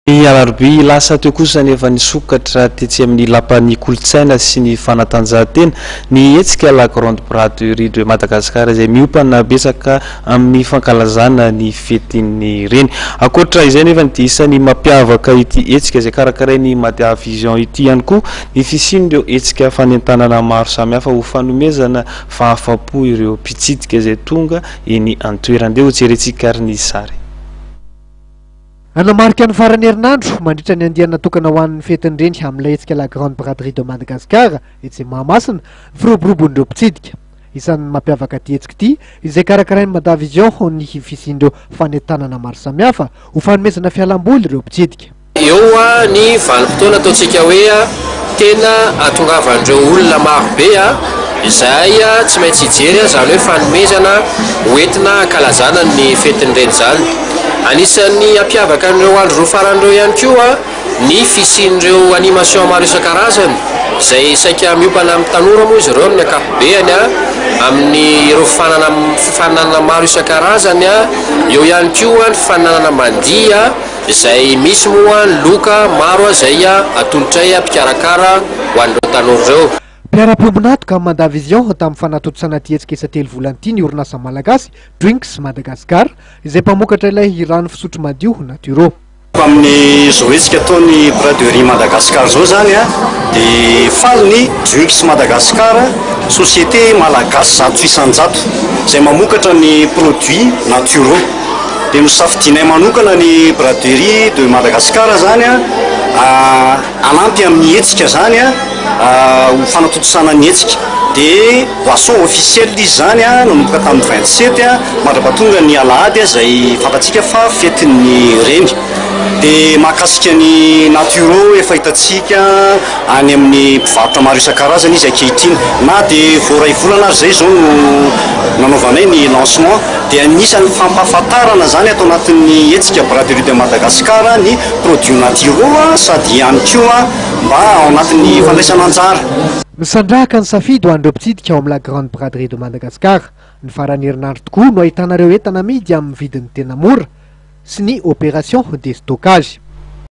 Alarobia lasa teo kosa nefa nisokatra tetsy amin'ny lapan'ny kolotsaina sy ny fanatanjahantena ny hetsika la grande braderie de Madagascar izay miopana betsaka amin'ny fankalazana ny fetin'ny reny. Akoatra izay nefa ny isany mampiavaka ity hetsika izay karakarain'ny Madia Vision ity ihany koa ny fisian'ireo hetsika fanentanana maro samihafa ho fanomezana fahafapo ireo mpitsidika izay tonga eny an-toerana. Dia ho jerentsika ary ny sary. Anamarika ny farany herinandro mandritra ny andiana natokana ho an'ny fetin'ny reny amin'ilay hetsika la grande braderie de Madagascar etsy Mahamasina firoborobon'ireo mpitsidika. Isan'ny mampiavaka ity hetsika ity izay karakarain'ny Madia Vision ny fisian'ireo fanentanana maro samihafa ho fanomezana fialamboly ireo mpitsidika. Eo ny vanim-potoana ataontsika hoe tena atongavan'ireo olona marobe izay tsy maintsy hijery zany hoe fanomezana hoentina kalazana ny fetin'ny reny zany. Anisan'ny ampiavaka an'ireo andro roa faran'ireo ihany koa ny fisian'ireo animation maro isan-karazany izay saika miopana amin'ny tanora moa izy ireo amin'ny ankapobeny amin'ny ireo fifananana maro isan-karazany eo ihany koa ny fifananana mandia izay misy moa ny loka maro izay atolotray mpikarakara ho an'ireo tanora ireo. Mpiara-pombinatoka Madia Vision tamin'ny fanatontosana ty hetsika isa 3 volana ity ny orinasa malagasy Drinks Madagascar izay mpamokatra ilay rano fisotro madio naturo. Amin'ny zao hetsika ataony braderie Madagascar zao zany dia faly ny Drinks Madagascar société malagasy 100% izay mamokatra ny produits naturaux. Dia nosafidianay manokana ny braderie de Madagascar zany anampy amin'ny hetsika zany ho fanatontosana ny hetsika. Dia boisson officiel izy zany nanomboka tamin'ny 27 mandrapatonga ny alahady izay fantatsika fa fetin'ny reny. Dia mahakasika ny naturo efa hitatsika any amin'ny mpivarotra maro isan-karazany izy ankehitriny na dia voaray volana ary zay zao no nanaovanay ny lancement. Dia anisan'ny fampahafantarana zany atao anatin'ny hetsika braderie de Madagascar ny produits naturaux sady ihany koa mba ao anatin'ny fandraisana anjara. Misandrahaka ny safidy ho an'ireo mpitsidika ao amin'ny la grande braderie de Madagascar. Ny farany herinandro tokoa no ahitanareo entana amidy amin'ny vidiny tena mora sy ny opération de stockage.